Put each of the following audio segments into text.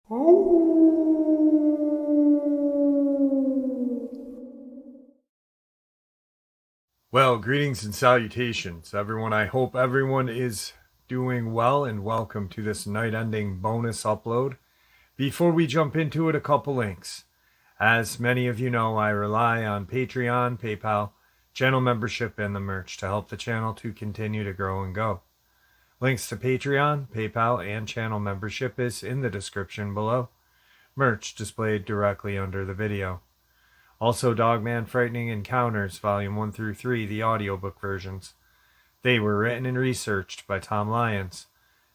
Well, greetings and salutations, everyone. I hope everyone is doing well, and welcome to this night-ending bonus upload. Before we jump into it, a couple links. As many of you know, I rely on Patreon, PayPal, channel membership, and the merch to help the channel to continue to grow and go. Links to Patreon, PayPal, and channel membership is in the description below. Merch displayed directly under the video. Also, Dogman Frightening Encounters, Volume 1 through 3, the audiobook versions. They were written and researched by Tom Lyons,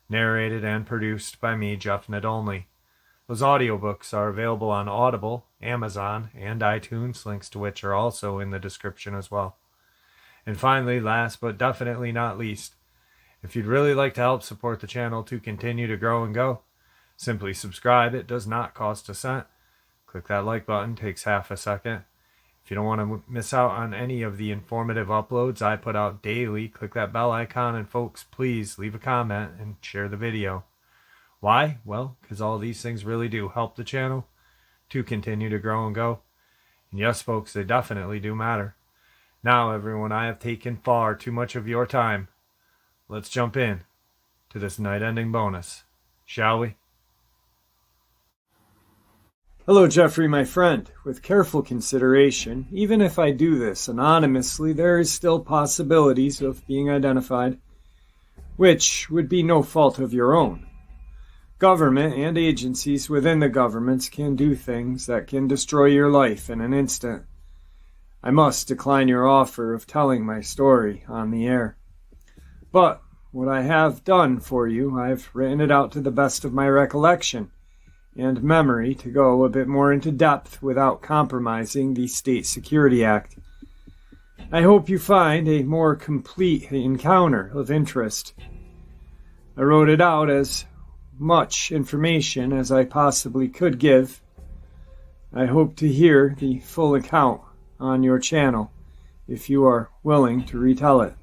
narrated and produced by me, Jeff Nadolny. Those audiobooks are available on Audible, Amazon, and iTunes, links to which are also in the description as well. And finally, last but definitely not least, if you'd really like to help support the channel to continue to grow and go, simply subscribe. It does not cost a cent. Click that like button, takes half a second. If you don't want to miss out on any of the informative uploads I put out daily, click that bell icon, and folks, please leave a comment and share the video. Why? Well, because all these things really do help the channel to continue to grow and go. And yes, folks, they definitely do matter. Now, everyone, I have taken far too much of your time. Let's jump in to this night-ending bonus, shall we? Hello, Jeffrey, my friend. With careful consideration, even if I do this anonymously, there is still possibilities of being identified, which would be no fault of your own. Government and agencies within the governments can do things that can destroy your life in an instant. I must decline your offer of telling my story on the air. But what I have done for you, I've written it out to the best of my recollection and memory to go a bit more into depth without compromising the State Security Act. I hope you find a more complete encounter of interest. I wrote it out as much information as I possibly could give. I hope to hear the full account on your channel if you are willing to retell it.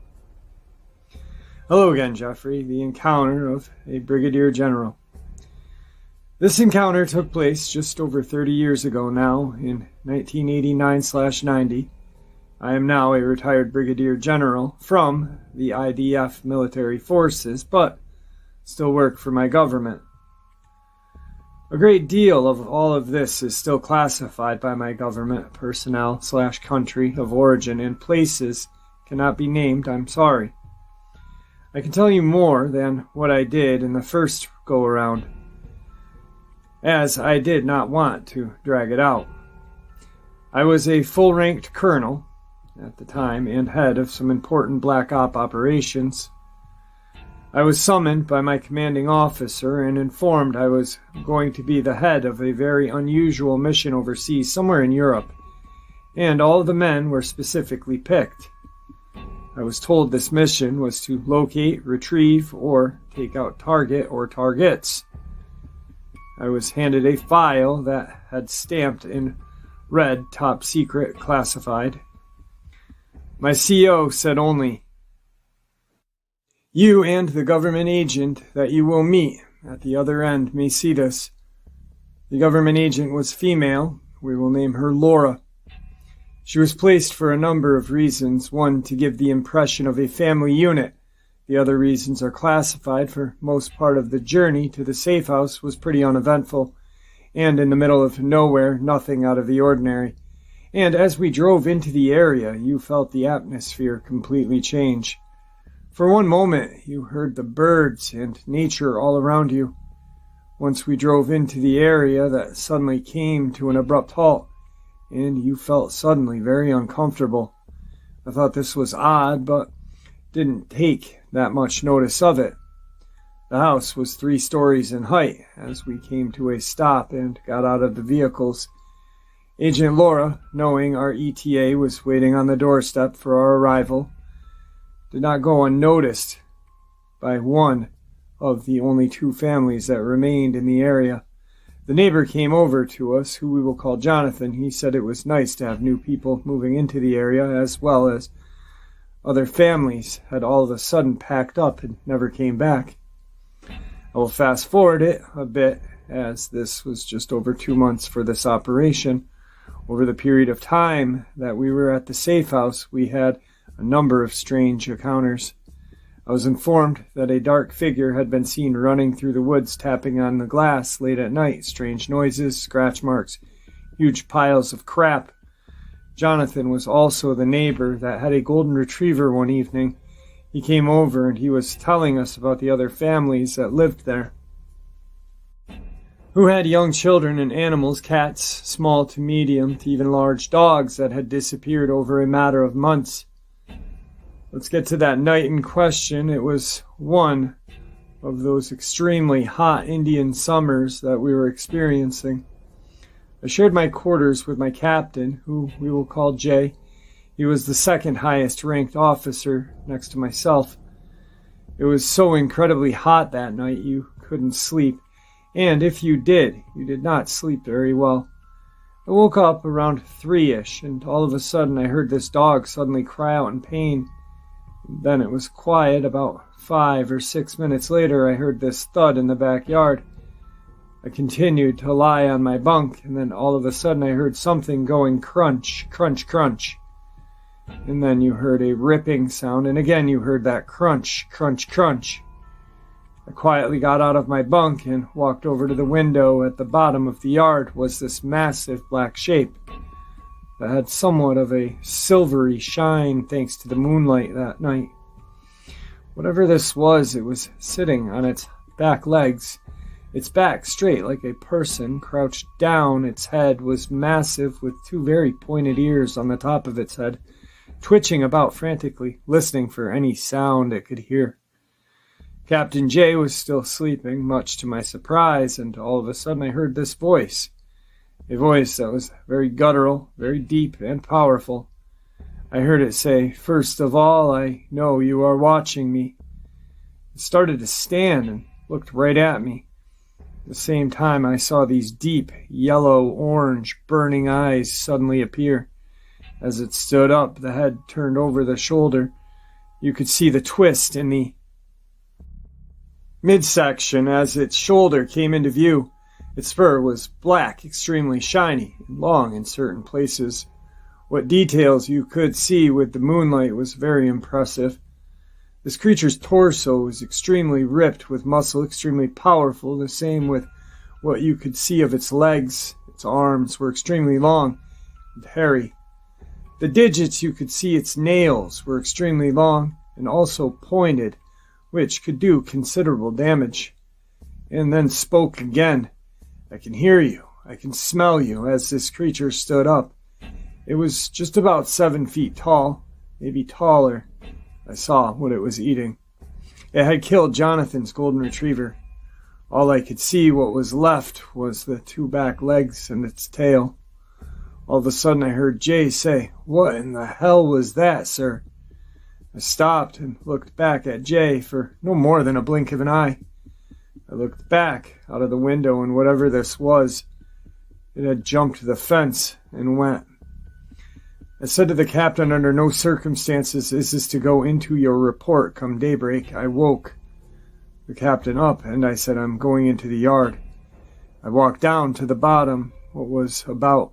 Hello again, Jeffrey. The encounter of a Brigadier General. This encounter took place just over 30 years ago now, in 1989/90. I am now a retired Brigadier General from the IDF military forces, but still work for my government. A great deal of all of this is still classified by my government personnel/country of origin, and places cannot be named, I'm sorry. I can tell you more than what I did in the first go-around, as I did not want to drag it out. I was a full-ranked colonel at the time and head of some important Black Op operations. I was summoned by my commanding officer and informed I was going to be the head of a very unusual mission overseas somewhere in Europe, and all of the men were specifically picked. I was told this mission was to locate, retrieve, or take out target or targets. I was handed a file that had stamped in red top secret classified. My CO said only, "You and the government agent that you will meet at the other end may see this." The government agent was female. We will name her Laura. She was placed for a number of reasons. One, to give the impression of a family unit. The other reasons are classified, for most part of the journey to the safe house was pretty uneventful, and in the middle of nowhere, nothing out of the ordinary. And as we drove into the area, you felt the atmosphere completely change. For one moment, you heard the birds and nature all around you. Once we drove into the area, that suddenly came to an abrupt halt, and you felt suddenly very uncomfortable. I thought this was odd, but didn't take that much notice of it. The house was 3 stories in height as we came to a stop and got out of the vehicles. Agent Laura, knowing our ETA was waiting on the doorstep for our arrival, did not go unnoticed by one of the only 2 families that remained in the area. The neighbor came over to us, who we will call Jonathan. He said it was nice to have new people moving into the area, as well as other families had all of a sudden packed up and never came back. I will fast forward it a bit as this was just over 2 months for this operation. Over the period of time that we were at the safe house, we had a number of strange encounters. I was informed that a dark figure had been seen running through the woods, tapping on the glass late at night. Strange noises, scratch marks, huge piles of crap. Jonathan was also the neighbor that had a golden retriever one evening. He came over and he was telling us about the other families that lived there, who had young children and animals, cats, small to medium to even large dogs that had disappeared over a matter of months. Let's get to that night in question. It was one of those extremely hot Indian summers that we were experiencing. I shared my quarters with my captain, who we will call Jay. He was the second highest ranked officer next to myself. It was so incredibly hot that night you couldn't sleep, and if you did not sleep very well. I woke up around 3-ish, and all of a sudden I heard this dog suddenly cry out in pain. Then it was quiet. About 5 or 6 minutes later I heard this thud in the backyard. I continued to lie on my bunk, and then all of a sudden I heard something going crunch, crunch, crunch. And then you heard a ripping sound, and again you heard that crunch, crunch, crunch. I quietly got out of my bunk and walked over to the window. At the bottom of the yard was this massive black shape that had somewhat of a silvery shine thanks to the moonlight that night. Whatever this was, it was sitting on its back legs, its back straight like a person, crouched down. Its head was massive with 2 very pointed ears on the top of its head, twitching about frantically, listening for any sound it could hear. Captain J was still sleeping, much to my surprise, and all of a sudden I heard this voice. A voice that was very guttural, very deep and powerful. I heard it say, "First of all, I know you are watching me." It started to stand and looked right at me. At the same time, I saw these deep, yellow-orange, burning eyes suddenly appear. As it stood up, the head turned over the shoulder. You could see the twist in the midsection as its shoulder came into view. Its fur was black, extremely shiny, and long in certain places. What details you could see with the moonlight was very impressive. This creature's torso was extremely ripped with muscle, extremely powerful, the same with what you could see of its legs. Its arms were extremely long and hairy. The digits you could see its nails were extremely long and also pointed, which could do considerable damage. And then spoke again. "I can hear you. I can smell you," as this creature stood up. It was just about 7 feet tall, maybe taller. I saw what it was eating. It had killed Jonathan's golden retriever. All I could see what was left was the 2 back legs and its tail. All of a sudden I heard Jay say, "What in the hell was that, sir?" I stopped and looked back at Jay for no more than a blink of an eye. I looked back out of the window, and whatever this was, it had jumped the fence and went. I said to the captain, "Under no circumstances is this to go into your report come daybreak." I woke the captain up, and I said, "I'm going into the yard." I walked down to the bottom, what was about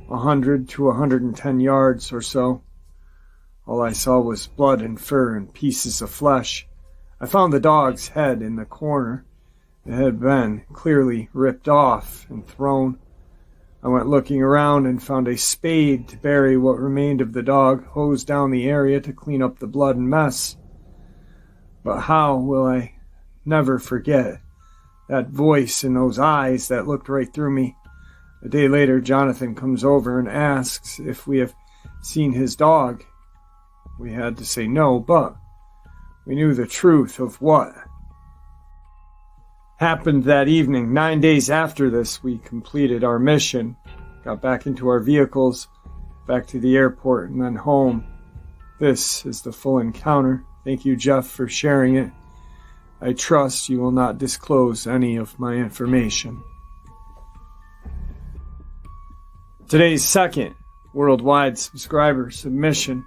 100 to 110 yards or so. All I saw was blood and fur and pieces of flesh. I found the dog's head in the corner. It had been clearly ripped off and thrown. I went looking around and found a spade to bury what remained of the dog, hosed down the area to clean up the blood and mess. But how will I never forget that voice and those eyes that looked right through me. A day later, Jonathan comes over and asks if we have seen his dog. We had to say no, but we knew the truth of what happened that evening. 9 days after this, we completed our mission, got back into our vehicles, back to the airport, and then home. This is the full encounter. Thank you, Jeff, for sharing it. I trust you will not disclose any of my information. Today's second worldwide subscriber submission.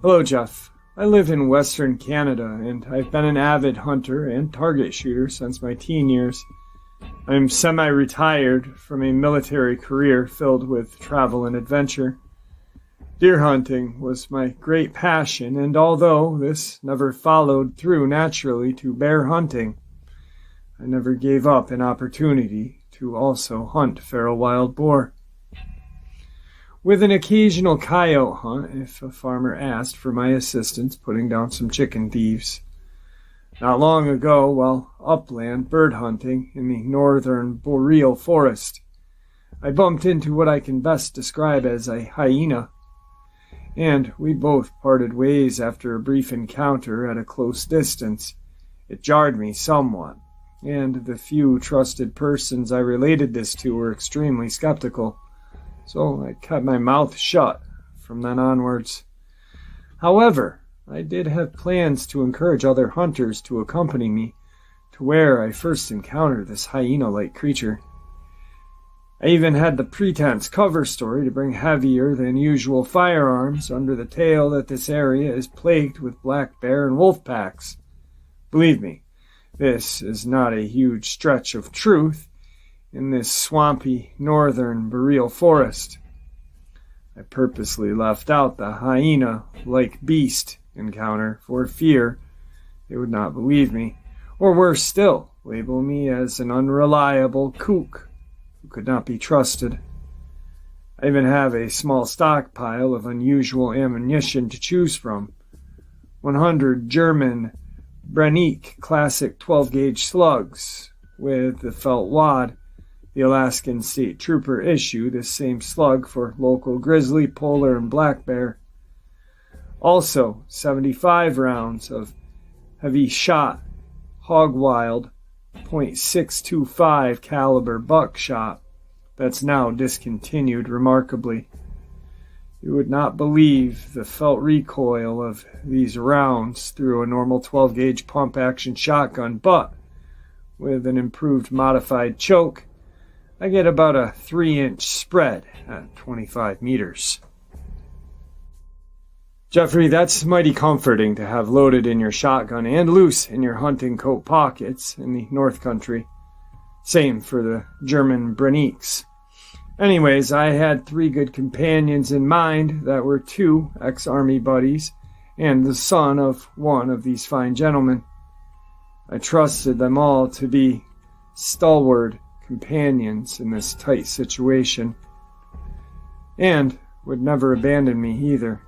Hello, Jeff. I live in Western Canada, and I've been an avid hunter and target shooter since my teen years. I'm semi-retired from a military career filled with travel and adventure. Deer hunting was my great passion, and although this never followed through naturally to bear hunting, I never gave up an opportunity to also hunt feral wild boar. With an occasional coyote hunt if a farmer asked for my assistance putting down some chicken thieves. Not long ago, while upland bird hunting in the northern boreal forest, I bumped into what I can best describe as a hyena, and we both parted ways after a brief encounter at a close distance. It jarred me somewhat, and the few trusted persons I related this to were extremely skeptical, so I kept my mouth shut from then onwards. However, I did have plans to encourage other hunters to accompany me to where I first encountered this hyena-like creature. I even had the pretense cover story to bring heavier than usual firearms under the tale that this area is plagued with black bear and wolf packs. Believe me, this is not a huge stretch of truth in this swampy northern boreal forest. I purposely left out the hyena-like beast encounter for fear they would not believe me, or worse still, label me as an unreliable kook who could not be trusted. I even have a small stockpile of unusual ammunition to choose from. 100 German Brigadier classic 12-gauge slugs with the felt wad. The Alaskan State Trooper issue this same slug for local grizzly, polar, and black bear. Also, 75 rounds of heavy shot, hog wild, .625 caliber buckshot that's now discontinued remarkably. You would not believe the felt recoil of these rounds through a normal 12-gauge pump-action shotgun, but with an improved modified choke, I get about a 3-inch spread at 25 meters. Jeffrey, that's mighty comforting to have loaded in your shotgun and loose in your hunting coat pockets in the North Country. Same for the German Brennecks. Anyways, I had 3 good companions in mind that were 2 ex-army buddies and the son of one of these fine gentlemen. I trusted them all to be stalwart companions in this tight situation, and would never abandon me either.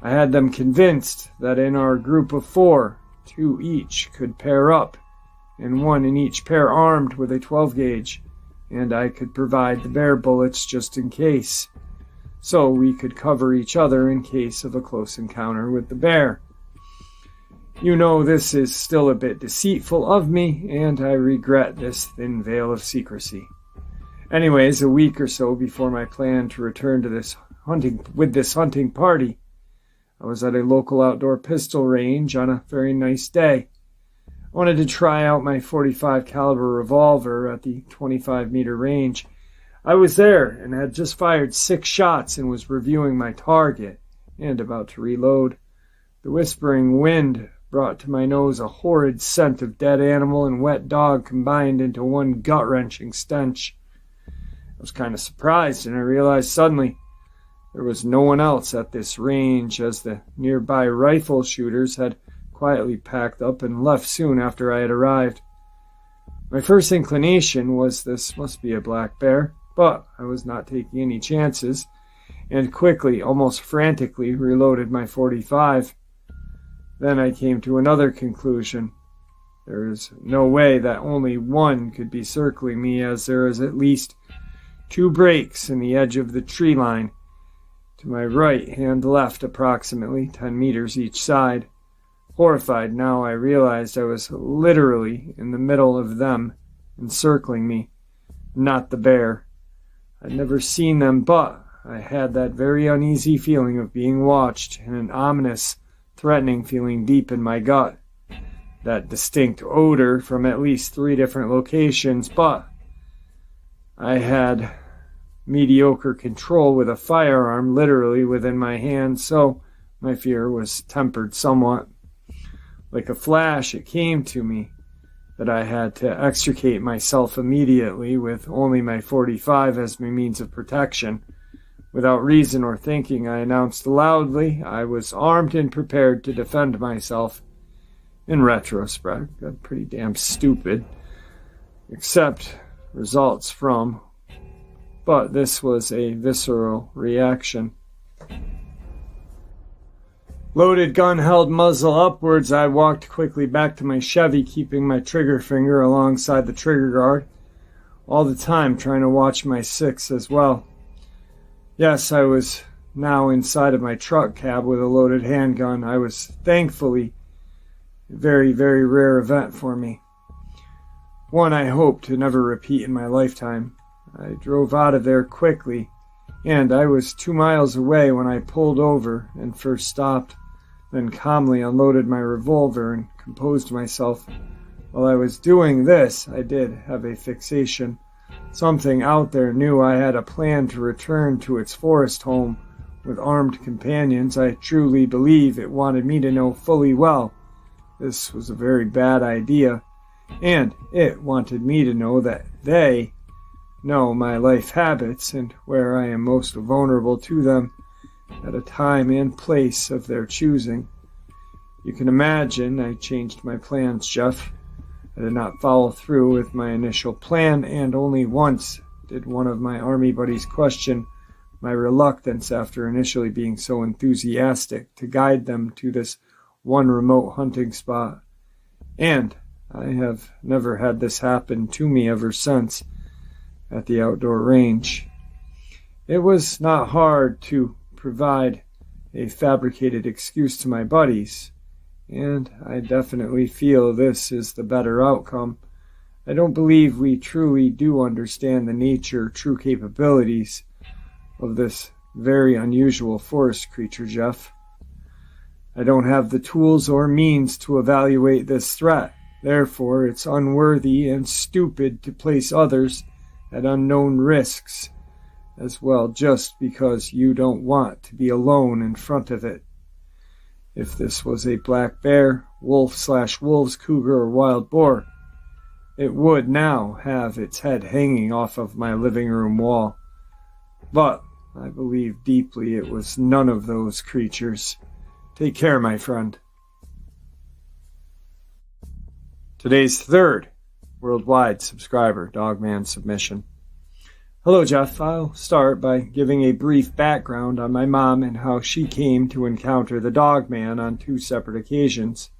I had them convinced that in our group of 4, 2 each could pair up, and 1 in each pair armed with a 12-gauge, and I could provide the bear bullets just in case, so we could cover each other in case of a close encounter with the bear. You know this is still a bit deceitful of me, and I regret this thin veil of secrecy. Anyways, a week or so before my plan to return to this hunting party, I was at a local outdoor pistol range on a very nice day. I wanted to try out my .45 caliber revolver at the 25-meter range. I was there and had just fired 6 shots and was reviewing my target and about to reload. The whispering wind brought to my nose a horrid scent of dead animal and wet dog combined into one gut-wrenching stench. I was kind of surprised, and I realized suddenly there was no one else at this range, as the nearby rifle shooters had quietly packed up and left soon after I had arrived. My first inclination was this must be a black bear, but I was not taking any chances, and quickly, almost frantically, reloaded my .45. Then I came to another conclusion. There is no way that only one could be circling me, as there is at least 2 breaks in the edge of the tree line, to my right and left approximately 10 meters each side. Horrified now, I realized I was literally in the middle of them, encircling me, not the bear. I'd never seen them, but I had that very uneasy feeling of being watched and an ominous, threatening feeling deep in my gut. That distinct odor from at least 3 different locations, but I had mediocre control with a firearm literally within my hand, so my fear was tempered somewhat. Like a flash, it came to me. that I had to extricate myself immediately with only my 45 as my means of protection. Without reason or thinking, I announced loudly I was armed and prepared to defend myself. In retrospect, that's pretty damn stupid. Except results from. But this was a visceral reaction. Loaded gun held muzzle upwards, I walked quickly back to my Chevy, keeping my trigger finger alongside the trigger guard, all the time trying to watch my 6 as well. Yes, I was now inside of my truck cab with a loaded handgun. I was thankfully a very, very rare event for me. One I hope to never repeat in my lifetime. I drove out of there quickly, and I was 2 miles away when I pulled over and first stopped, then calmly unloaded my revolver and composed myself. While I was doing this, I did have a fixation. Something out there knew I had a plan to return to its forest home with armed companions. I truly believe it wanted me to know fully well this was a very bad idea, and it wanted me to know that they know my life habits and where I am most vulnerable to them at a time and place of their choosing. You can imagine I changed my plans, Jeff. I did not follow through with my initial plan, and only once did one of my army buddies question my reluctance after initially being so enthusiastic to guide them to this one remote hunting spot. And I have never had this happen to me ever since at the outdoor range. It was not hard to provide a fabricated excuse to my buddies, and I definitely feel this is the better outcome. I don't believe we truly do understand the nature, true capabilities of this very unusual forest creature, Jeff. I don't have the tools or means to evaluate this threat. Therefore, it's unworthy and stupid to place others at unknown risks as well, just because you don't want to be alone in front of it. If this was a black bear, wolf/wolves, cougar, or wild boar, it would now have its head hanging off of my living room wall. But I believe deeply it was none of those creatures. Take care, my friend. Today's third worldwide subscriber, Dogman submission. Hello, Jeff. I'll start by giving a brief background on my mom and how she came to encounter the Dogman on 2 separate occasions.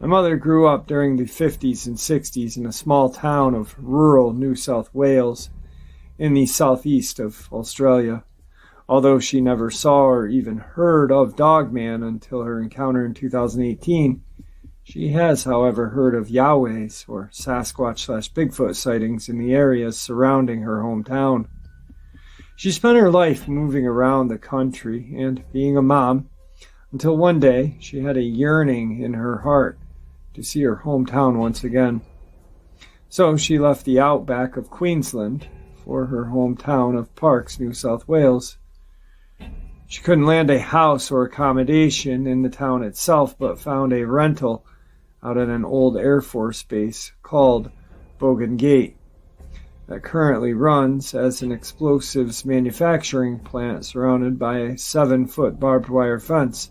My mother grew up during the 50s and 60s in a small town of rural New South Wales in the southeast of Australia. Although she never saw or even heard of Dogman until her encounter in 2018, she has, however, heard of Yahweh's or Sasquatch/Bigfoot sightings in the areas surrounding her hometown. She spent her life moving around the country and being a mom until one day she had a yearning in her heart to see her hometown once again. So she left the outback of Queensland for her hometown of Parkes, New South Wales. She couldn't land a house or accommodation in the town itself, but found a rental out at an old Air Force base called Bogan Gate that currently runs as an explosives manufacturing plant surrounded by a 7-foot barbed wire fence.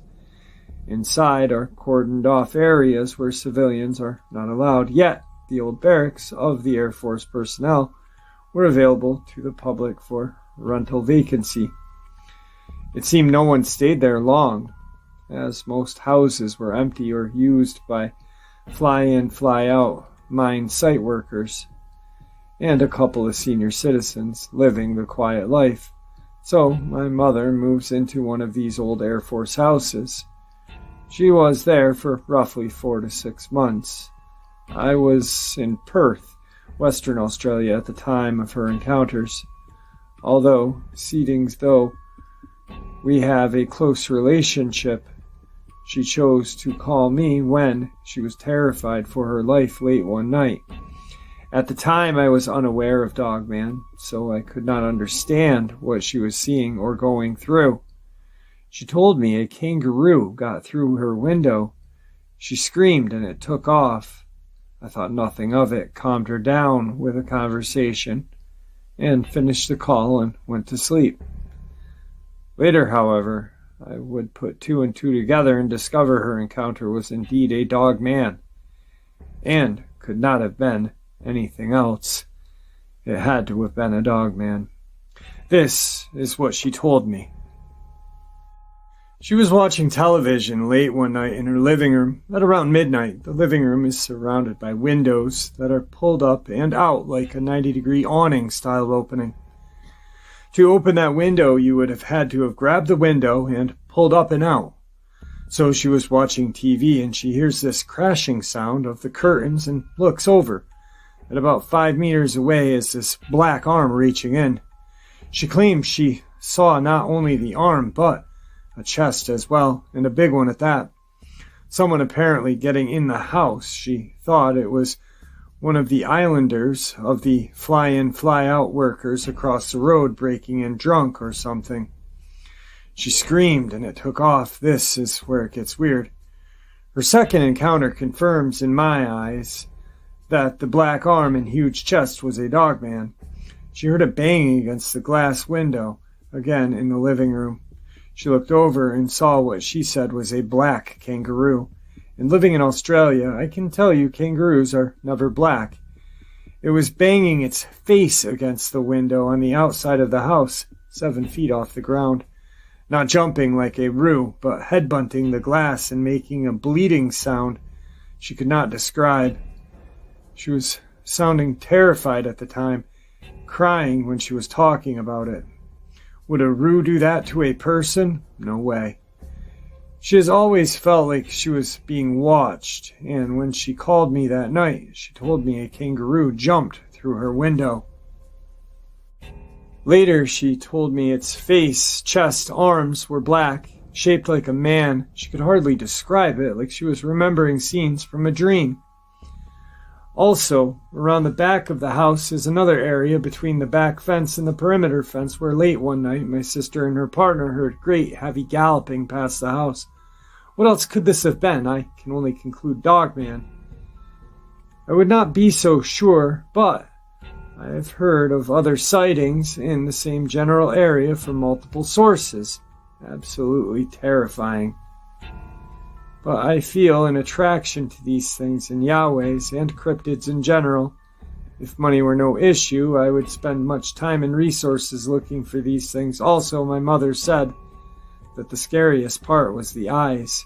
Inside are cordoned off areas where civilians are not allowed, yet the old barracks of the Air Force personnel were available to the public for rental vacancy. It seemed no one stayed there long, as most houses were empty or used by fly-in, fly-out mine site workers, and a couple of senior citizens living the quiet life. So my mother moves into one of these old Air Force houses. She was there for roughly 4 to 6 months. I was in Perth, Western Australia at the time of her encounters. Although we have a close relationship, she chose to call me when she was terrified for her life late one night. At the time, I was unaware of Dogman, so I could not understand what she was seeing or going through. She told me a kangaroo got through her window. She screamed and it took off. I thought nothing of it, calmed her down with a conversation, and finished the call and went to sleep. Later, however, I would put two and two together and discover her encounter was indeed a Dogman, and could not have been anything else. It had to have been a Dogman. This is what she told me. She was watching television late one night in her living room at around midnight. The living room is surrounded by windows that are pulled up and out like a 90-degree awning style opening. To open that window, you would have had to have grabbed the window and pulled up and out. So she was watching TV and she hears this crashing sound of the curtains and looks over. At about 5 meters away is this black arm reaching in. She claims she saw not only the arm, but a chest as well, and a big one at that. Someone apparently getting in the house. She thought it was one of the islanders of the fly-in, fly-out workers across the road breaking in drunk or something. She screamed and it took off. This is where it gets weird. Her second encounter confirms in my eyes that the black arm and huge chest was a Dogman. She heard it banging against the glass window, again in the living room. She looked over and saw what she said was a black kangaroo. And living in Australia, I can tell you kangaroos are never black. It was banging its face against the window on the outside of the house, 7 feet off the ground. Not jumping like a roo, but headbutting the glass and making a bleeding sound she could not describe. She was sounding terrified at the time, crying when she was talking about it. Would a roo do that to a person? No way. She has always felt like she was being watched, and when she called me that night, she told me a kangaroo jumped through her window. Later, she told me its face, chest, arms were black, shaped like a man. She could hardly describe it, like she was remembering scenes from a dream. Also, around the back of the house is another area between the back fence and the perimeter fence where late one night my sister and her partner heard great heavy galloping past the house. What else could this have been? I can only conclude Dogman. I would not be so sure, but I have heard of other sightings in the same general area from multiple sources. Absolutely terrifying. But I feel an attraction to these things and Yahwehs and cryptids in general. If money were no issue, I would spend much time and resources looking for these things. Also, my mother said that the scariest part was the eyes.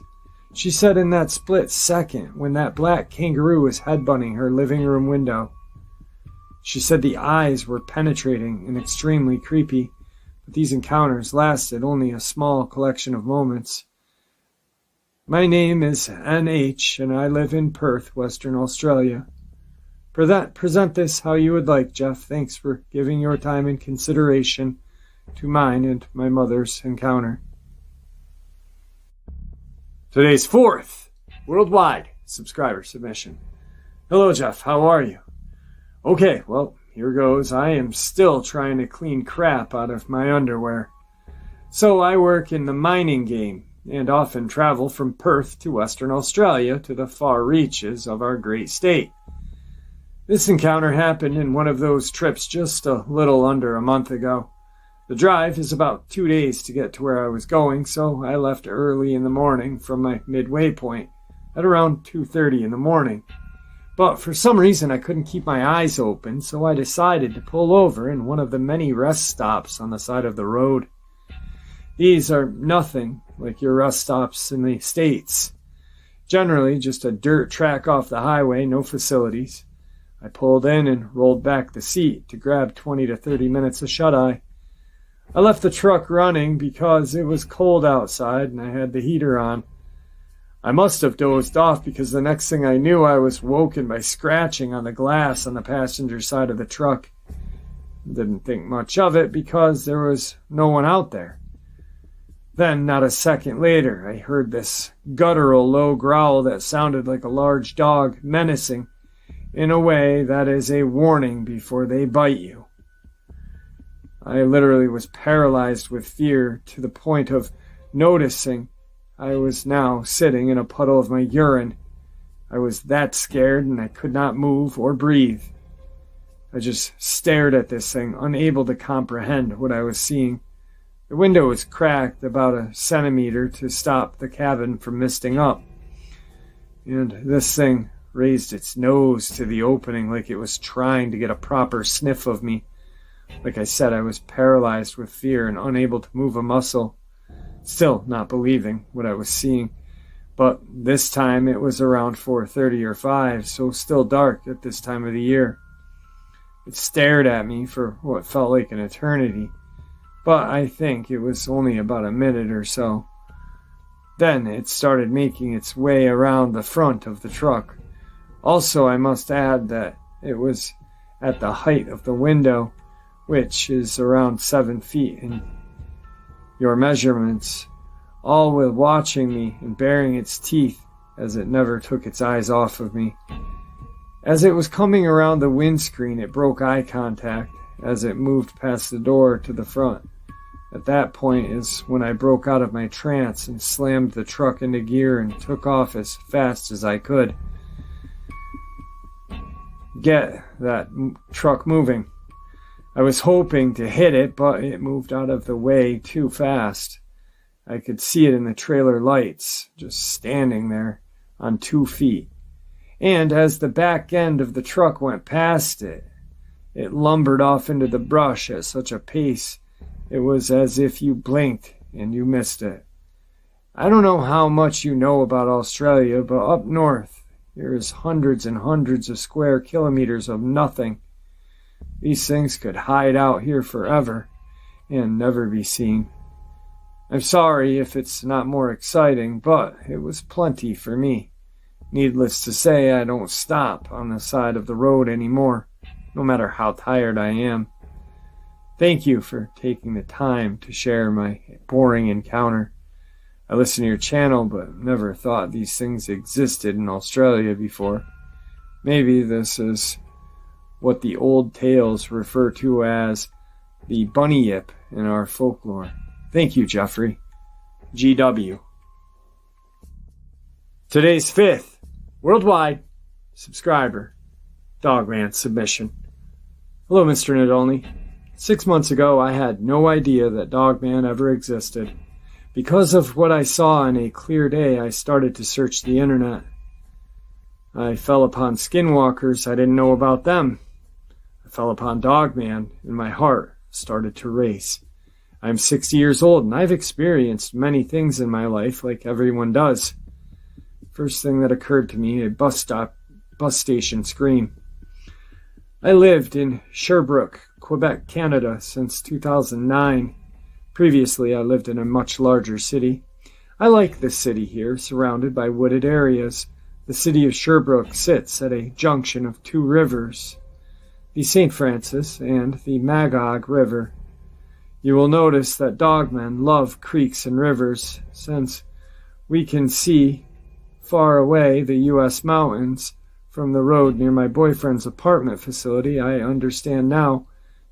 She said in that split second when that black kangaroo was headbutting her living room window. She said the eyes were penetrating and extremely creepy, but these encounters lasted only a small collection of moments. My name is N.H. and I live in Perth, Western Australia. Present this how you would like, Jeff. Thanks for giving your time and consideration to mine and my mother's encounter. Today's fourth worldwide subscriber submission. Hello, Jeff. How are you? Okay, well, here goes. I am still trying to clean crap out of my underwear. So I work in the mining game and often travel from Perth to Western Australia to the far reaches of our great state. This encounter happened in one of those trips just a little under a month ago. The drive is about 2 days to get to where I was going, so I left early in the morning from my midway point at around 2:30 in the morning. But for some reason I couldn't keep my eyes open, so I decided to pull over in one of the many rest stops on the side of the road. These are nothing like your rest stops in the States. Generally just a dirt track off the highway, no facilities. I pulled in and rolled back the seat to grab 20 to 30 minutes of shut-eye. I left the truck running because it was cold outside and I had the heater on. I must have dozed off because the next thing I knew I was woken by scratching on the glass on the passenger side of the truck. Didn't think much of it because there was no one out there. Then, not a second later, I heard this guttural low growl that sounded like a large dog, menacing, in a way that is a warning before they bite you. I literally was paralyzed with fear to the point of noticing I was now sitting in a puddle of my urine. I was that scared and I could not move or breathe. I just stared at this thing, unable to comprehend what I was seeing. The window was cracked about a centimeter to stop the cabin from misting up, and this thing raised its nose to the opening like it was trying to get a proper sniff of me. Like I said, I was paralyzed with fear and unable to move a muscle, still not believing what I was seeing. But this time it was around 4:30 or 5, so still dark at this time of the year. It stared at me for what felt like an eternity, but I think it was only about a minute or so. Then it started making its way around the front of the truck. Also, I must add that it was at the height of the window, which is around 7 feet in your measurements, all while watching me and baring its teeth as it never took its eyes off of me. As it was coming around the windscreen, it broke eye contact as it moved past the door to the front. At that point is when I broke out of my trance and slammed the truck into gear and took off as fast as I could. Get that truck moving. I was hoping to hit it, but it moved out of the way too fast. I could see it in the trailer lights, just standing there on 2 feet. And as the back end of the truck went past it, it lumbered off into the brush at such a pace it was as if you blinked and you missed it. I don't know how much you know about Australia, but up north, there is hundreds and hundreds of square kilometers of nothing. These things could hide out here forever and never be seen. I'm sorry if it's not more exciting, but it was plenty for me. Needless to say, I don't stop on the side of the road anymore, no matter how tired I am. Thank you for taking the time to share my boring encounter. I listen to your channel, but never thought these things existed in Australia before. Maybe this is what the old tales refer to as the bunny yip in our folklore. Thank you, Jeffrey. GW. Today's 5th worldwide subscriber, Dogman submission. Hello, Mr. Nadolny. 6 months ago, I had no idea that Dogman ever existed. Because of what I saw on a clear day, I started to search the internet. I fell upon skinwalkers. I didn't know about them. I fell upon Dogman, and my heart started to race. I'm 60 years old, and I've experienced many things in my life, like everyone does. First thing that occurred to me, a bus station scream. I lived in Sherbrooke, Quebec, Canada, since 2009. Previously, I lived in a much larger city. I like this city here, surrounded by wooded areas. The city of Sherbrooke sits at a junction of 2 rivers, the St. Francis and the Magog River. You will notice that dogmen love creeks and rivers, since we can see far away the U.S. mountains from the road near my boyfriend's apartment facility. I understand now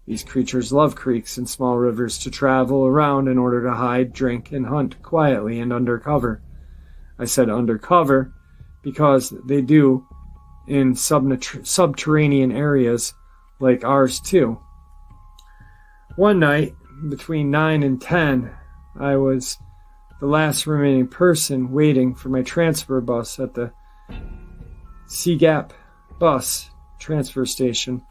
these creatures love creeks and small rivers to travel around in order to hide, drink, and hunt quietly and undercover. I said undercover because they do in subterranean areas like ours too. One night, between 9 and 10, I was the last remaining person waiting for my transfer bus at the Seagap bus transfer station.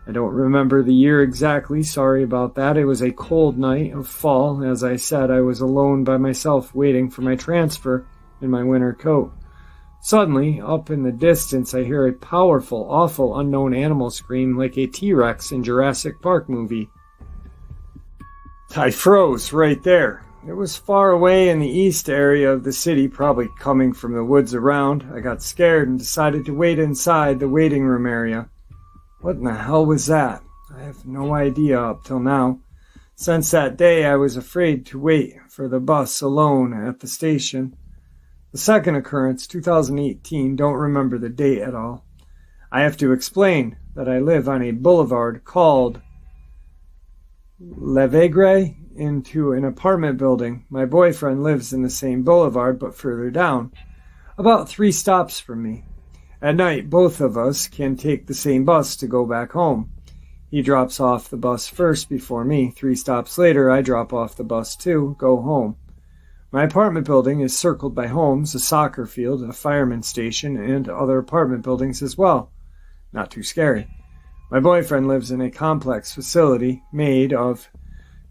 I don't remember the year exactly, sorry about that. It was a cold night of fall. As I said, I was alone by myself waiting for my transfer in my winter coat. Suddenly, up in the distance, I hear a powerful, awful, unknown animal scream like a T-Rex in Jurassic Park movie. I froze right there. It was far away in the east area of the city, probably coming from the woods around. I got scared and decided to wait inside the waiting room area. What in the hell was that? I have no idea up till now. Since that day, I was afraid to wait for the bus alone at the station. The second occurrence, 2018, don't remember the date at all. I have to explain that I live on a boulevard called Levegre into an apartment building. My boyfriend lives in the same boulevard, but further down. about 3 stops from me. At night, both of us can take the same bus to go back home. He drops off the bus first before me. 3 stops later, I drop off the bus too, go home. My apartment building is circled by homes, a soccer field, a fireman station, and other apartment buildings as well. Not too scary. My boyfriend lives in a complex facility made of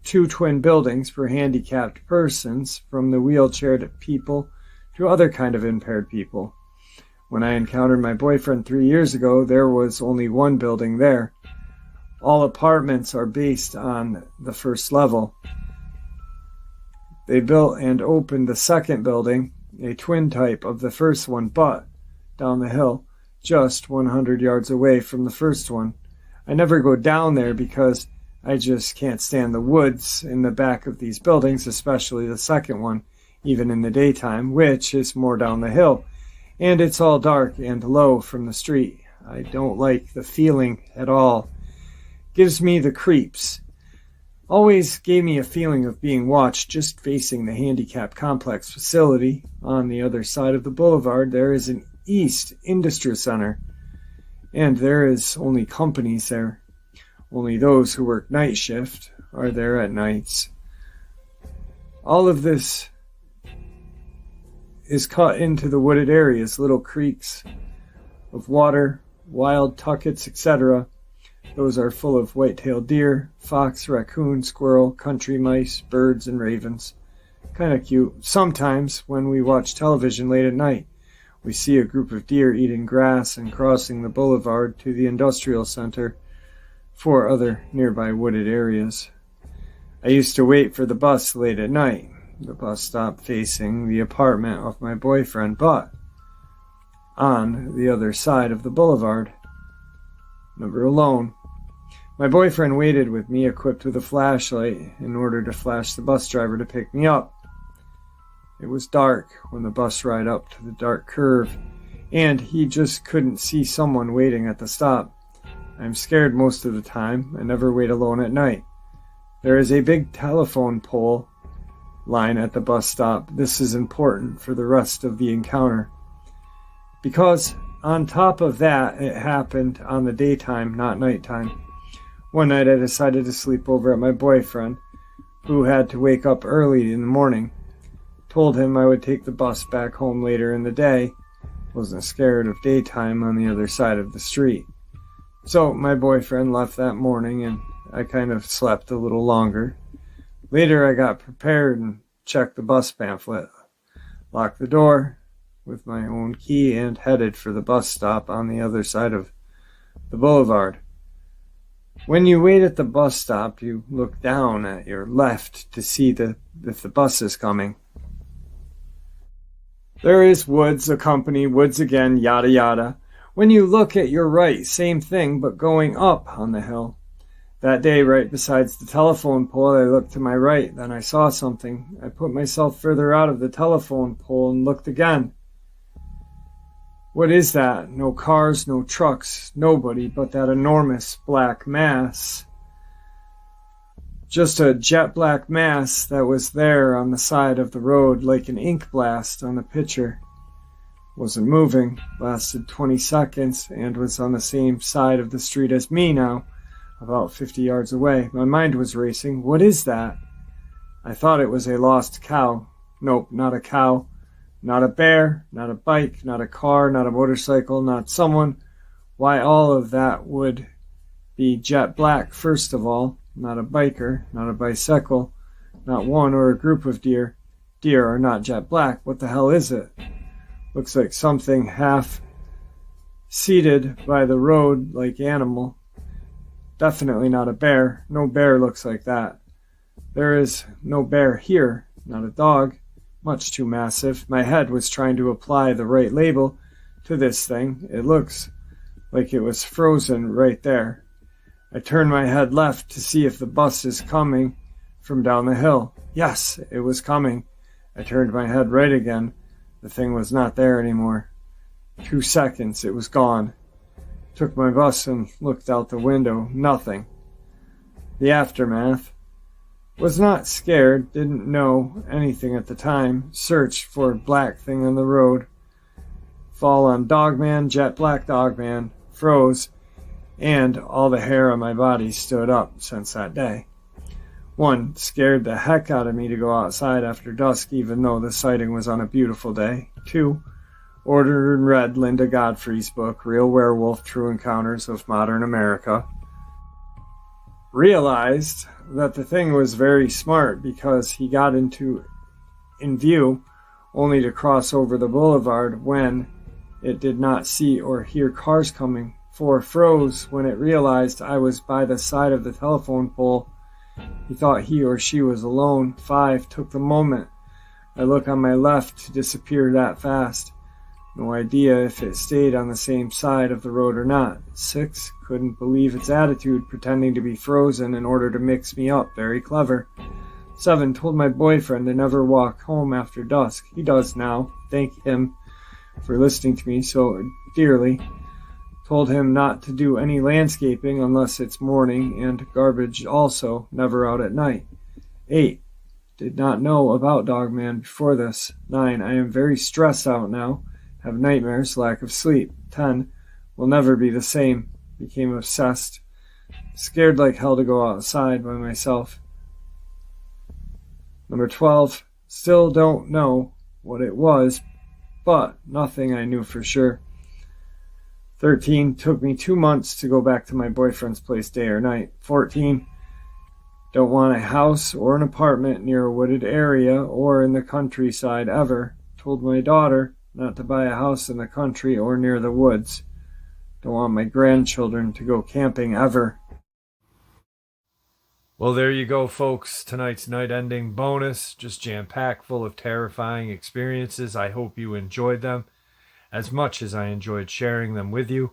2 twin buildings for handicapped persons, from the wheelchaired people to other kind of impaired people. When I encountered my boyfriend 3 years ago, there was only 1 building there. All apartments are based on the first level. They built and opened the second building, a twin type of the first one, but down the hill, just 100 yards away from the first one. I never go down there because I just can't stand the woods in the back of these buildings, especially the second one, even in the daytime, which is more down the hill. And it's all dark and low from the street. I don't like the feeling at all. Gives me the creeps. Always gave me a feeling of being watched just facing the handicap complex facility. On the other side of the boulevard, there is an East Industry Center. And there is only companies there. Only those who work night shift are there at nights. All of this is cut into the wooded areas, little creeks of water, wild tuckets, etc. Those are full of white-tailed deer, fox, raccoon, squirrel, country mice, birds, and ravens. Kind of cute. Sometimes, when we watch television late at night, we see a group of deer eating grass and crossing the boulevard to the industrial center for other nearby wooded areas. I used to wait for the bus late at night. The bus stop facing the apartment of my boyfriend, but on the other side of the boulevard. Never alone. My boyfriend waited with me, equipped with a flashlight, in order to flash the bus driver to pick me up. It was dark when the bus ride up to the dark curve, and he just couldn't see someone waiting at the stop. I'm scared most of the time. I never wait alone at night. There is a big telephone pole line at the bus stop. This is important for the rest of the encounter, because on top of that, it happened on the daytime, not nighttime. One night I decided to sleep over at my boyfriend, who had to wake up early in the morning. Told him I would take the bus back home later in the day. Wasn't scared of daytime on the other side of the street. So my boyfriend left that morning, and I kind of slept a little longer. Later I got prepared and checked the bus pamphlet, locked the door with my own key, and headed for the bus stop on the other side of the boulevard. When you wait at the bus stop, you look down at your left to see if the bus is coming. There is woods, a company, woods again, yada yada. When you look at your right, same thing, but going up on the hill. That day, right besides the telephone pole, I looked to my right. Then I saw something. I put myself further out of the telephone pole and looked again. What is that? No cars, no trucks, nobody but that enormous black mass. Just a jet black mass that was there on the side of the road like an ink blast on the picture. Wasn't moving, lasted 20 seconds, and was on the same side of the street as me now, about 50 yards away. My mind was racing. What is that? I thought it was a lost cow. Nope, not a cow. Not a bear, not a bike, not a car, not a motorcycle, not someone. Why, all of that would be jet black, first of all. Not a biker, not a bicycle, not one or a group of deer. Deer are not jet black. What the hell is it? Looks like something half seated by the road like animal. Definitely not a bear. No bear looks like that. There is no bear here, not a dog. Much too massive. My head was trying to apply the right label to this thing. It looks like it was frozen right there. I turned my head left to see if the bus is coming from down the hill. Yes, it was coming. I turned my head right again. The thing was not there anymore. 2 seconds, it was gone. Took my bus and looked out the window. Nothing. The aftermath. Was not scared, didn't know anything at the time. Searched for a black thing on the road. fall on Dogman, jet black Dogman, froze, and all the hair on my body stood up since that day. 1. Scared the heck out of me to go outside after dusk even though the sighting was on a beautiful day. 2. Ordered and read Linda Godfrey's book, Real Werewolf, True Encounters of Modern America. Realized that the thing was very smart because he got in view only to cross over the boulevard when it did not see or hear cars coming. 4. Froze when it realized I was by the side of the telephone pole. He thought he or she was alone. 5. Took the moment I look on my left to disappear that fast. No idea if it stayed on the same side of the road or not. 6. Couldn't believe its attitude, pretending to be frozen in order to mix me up. Very clever. 7. Told my boyfriend to never walk home after dusk. He does now. Thank him for listening to me so dearly. Told him not to do any landscaping unless it's morning, and garbage also, never out at night. 8. Did not know about Dogman before this. 9. I am very stressed out now. Have nightmares, lack of sleep. 10. Will never be the same. Became obsessed. Scared like hell to go outside by myself. Number 12. Still don't know what it was, but nothing I knew for sure. 13. Took me 2 months to go back to my boyfriend's place day or night. 14. Don't want a house or an apartment near a wooded area or in the countryside ever. Told my daughter not to buy a house in the country or near the woods. Don't want my grandchildren to go camping ever. Well, there you go, folks. Tonight's night-ending bonus, just jam-packed full of terrifying experiences. I hope you enjoyed them as much as I enjoyed sharing them with you.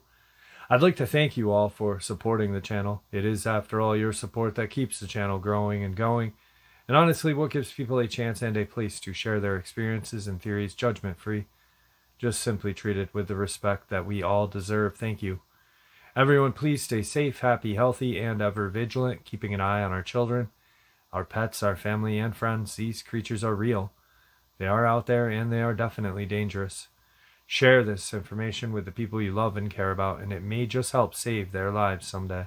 I'd like to thank you all for supporting the channel. It is, after all, your support that keeps the channel growing and going. And honestly, what gives people a chance and a place to share their experiences and theories judgment-free. Just simply treat it with the respect that we all deserve. Thank you. Everyone, please stay safe, happy, healthy, and ever vigilant, keeping an eye on our children, our pets, our family, and friends. These creatures are real. They are out there, and they are definitely dangerous. Share this information with the people you love and care about, and it may just help save their lives someday.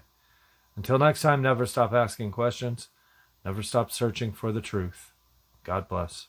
Until next time, never stop asking questions. Never stop searching for the truth. God bless.